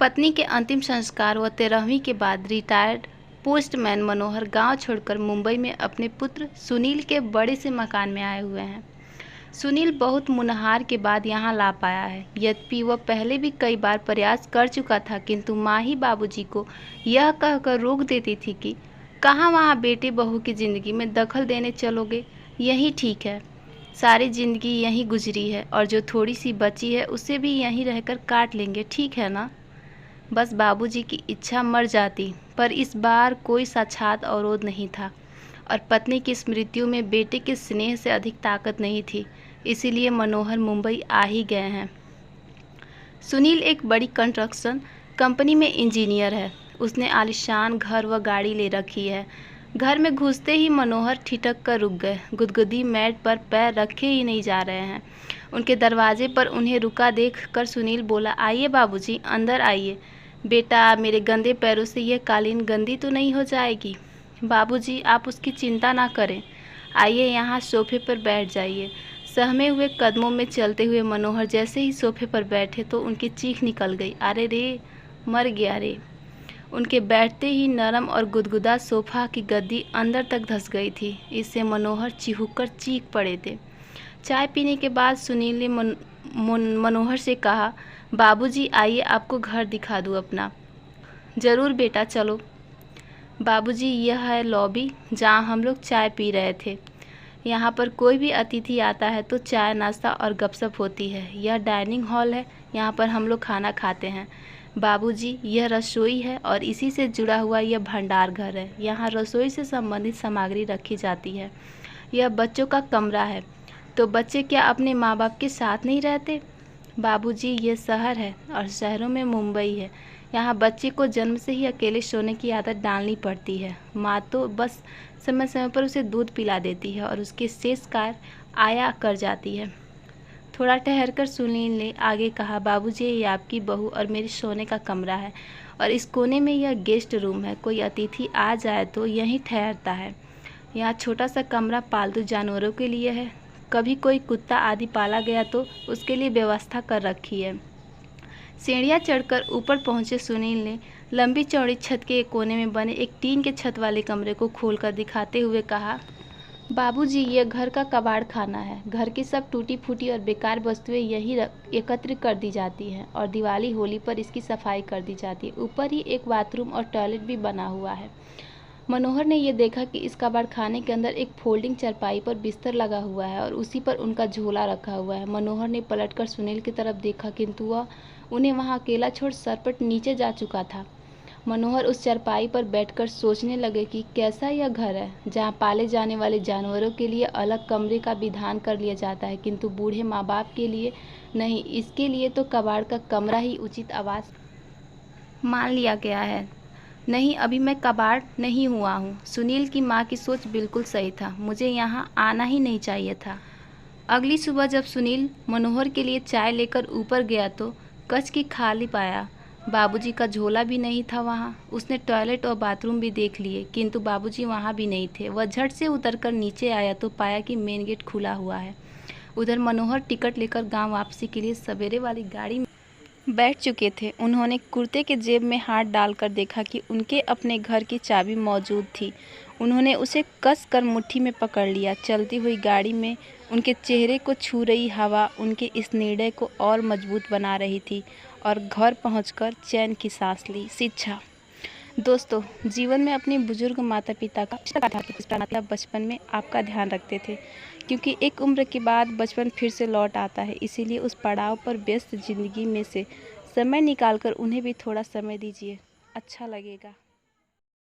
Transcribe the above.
पत्नी के अंतिम संस्कार व 13वीं के बाद रिटायर्ड पोस्टमैन मनोहर गांव छोड़कर मुंबई में अपने पुत्र सुनील के बड़े से मकान में आए हुए हैं। सुनील बहुत मुनहार के बाद यहां ला पाया है। यद्यपि वह पहले भी कई बार प्रयास कर चुका था, किंतु माँ ही बाबूजी को यह कहकर रोक देती थी कि कहाँ वहाँ बेटे बहू की ज़िंदगी में दखल देने चलोगे, यही ठीक है। सारी ज़िंदगी यहीं गुजरी है और जो थोड़ी सी बची है उसे भी यहीं रहकर काट लेंगे, ठीक है ना। बस बाबूजी की इच्छा मर जाती, पर इस बार कोई साक्षात अवरोध नहीं था और पत्नी की स्मृतियों में बेटे के स्नेह से अधिक ताकत नहीं थी। इसीलिए मनोहर मुंबई आ ही गए हैं। सुनील एक बड़ी कंस्ट्रक्शन कंपनी में इंजीनियर है। उसने आलीशान घर व गाड़ी ले रखी है। घर में घुसते ही मनोहर ठिठक कर रुक गए। गुदगुदी मैट पर पैर रखे ही नहीं जा रहे हैं। उनके दरवाजे पर उन्हें रुका देख कर सुनील बोला, आइए बाबूजी, अंदर आइए। बेटा, मेरे गंदे पैरों से यह कालीन गंदी तो नहीं हो जाएगी? बाबूजी, आप उसकी चिंता ना करें। आइए यहाँ सोफे पर बैठ जाइए। सहमे हुए कदमों में चलते हुए मनोहर जैसे ही सोफे पर बैठे तो उनकी चीख निकल गई, अरे रे, मर गया रे। उनके बैठते ही नरम और गुदगुदा सोफा की गद्दी अंदर तक धंस गई थी। इससे मनोहर चिहुककर चीख पड़े थे। चाय पीने के बाद सुनील ने मनोहर से कहा, बाबूजी आइए, आपको घर दिखा दूँ अपना। ज़रूर बेटा, चलो। बाबूजी, यह है लॉबी जहाँ हम लोग चाय पी रहे थे। यहाँ पर कोई भी अतिथि आता है तो चाय, नाश्ता और गपशप होती है। यह डाइनिंग हॉल है, यहाँ पर हम लोग खाना खाते हैं। बाबूजी, यह रसोई है और इसी से जुड़ा हुआ यह भंडार घर है। यहाँ रसोई से संबंधित सामग्री रखी जाती है। यह बच्चों का कमरा है। तो बच्चे क्या अपने माँ बाप के साथ नहीं रहते? बाबूजी, ये शहर है और शहरों में मुंबई है। यहाँ बच्चे को जन्म से ही अकेले सोने की आदत डालनी पड़ती है। माँ तो बस समय समय पर उसे दूध पिला देती है और उसके शेष कार्य आया कर जाती है। थोड़ा ठहरकर सुनील ने आगे कहा, बाबूजी, ये आपकी बहू और मेरे सोने का कमरा है और इस कोने में यह गेस्ट रूम है। कोई अतिथि आ जाए तो यहीं ठहरता है। यहाँ छोटा सा कमरा पालतू जानवरों के लिए है। कभी कोई कुत्ता आदि पाला गया तो उसके लिए व्यवस्था कर रखी है। सीढ़ियाँ चढ़कर ऊपर पहुँचे सुनील ने लंबी चौड़ी छत के एक कोने में बने एक टीन के छत वाले कमरे को खोलकर दिखाते हुए कहा, बाबूजी, ये घर का कबाड़ खाना है। घर की सब टूटी फूटी और बेकार वस्तुएं यहीं एकत्र कर दी जाती हैं और दिवाली होली पर इसकी सफाई कर दी जाती है। ऊपर ही एक बाथरूम और टॉयलेट भी बना हुआ है। मनोहर ने यह देखा कि इस कबाड़ खाने के अंदर एक फोल्डिंग चारपाई पर बिस्तर लगा हुआ है और उसी पर उनका झोला रखा हुआ है। मनोहर ने पलटकर सुनील की तरफ देखा, किंतु वह उन्हें वहां अकेला छोड़ सरपट नीचे जा चुका था। मनोहर उस चारपाई पर बैठकर सोचने लगे कि कैसा यह घर है जहां पाले जाने वाले जानवरों के लिए अलग कमरे का विधान कर लिया जाता है, किंतु बूढ़े माँ बाप के लिए नहीं। इसके लिए तो कबाड़ का कमरा ही उचित आवास मान लिया गया है। नहीं, अभी मैं कबाड़ नहीं हुआ हूँ। सुनील की माँ की सोच बिल्कुल सही था। मुझे यहाँ आना ही नहीं चाहिए था। अगली सुबह जब सुनील मनोहर के लिए चाय लेकर ऊपर गया तो कच की खाली पाया। बाबूजी का झोला भी नहीं था वहाँ। उसने टॉयलेट और बाथरूम भी देख लिए, किंतु बाबूजी वहाँ भी नहीं थे। वह झट से उतरकर नीचे आया तो पाया कि मेन गेट खुला हुआ है। उधर मनोहर टिकट लेकर गांव वापसी के लिए सवेरे वाली गाड़ी में बैठ चुके थे। उन्होंने कुर्ते के जेब में हाथ डालकर देखा कि उनके अपने घर की चाबी मौजूद थी। उन्होंने उसे कस कर मुट्ठी में पकड़ लिया। चलती हुई गाड़ी में उनके चेहरे को छू रही हवा उनके इस निर्णय को और मजबूत बना रही थी और घर पहुंचकर चैन की सांस ली। शिक्षा। दोस्तों, जीवन में अपने बुजुर्ग माता पिता का बचपन में आपका ध्यान रखते थे, क्योंकि एक उम्र के बाद बचपन फिर से लौट आता है। इसीलिए उस पड़ाव पर व्यस्त जिंदगी में से समय निकालकर उन्हें भी थोड़ा समय दीजिए, अच्छा लगेगा।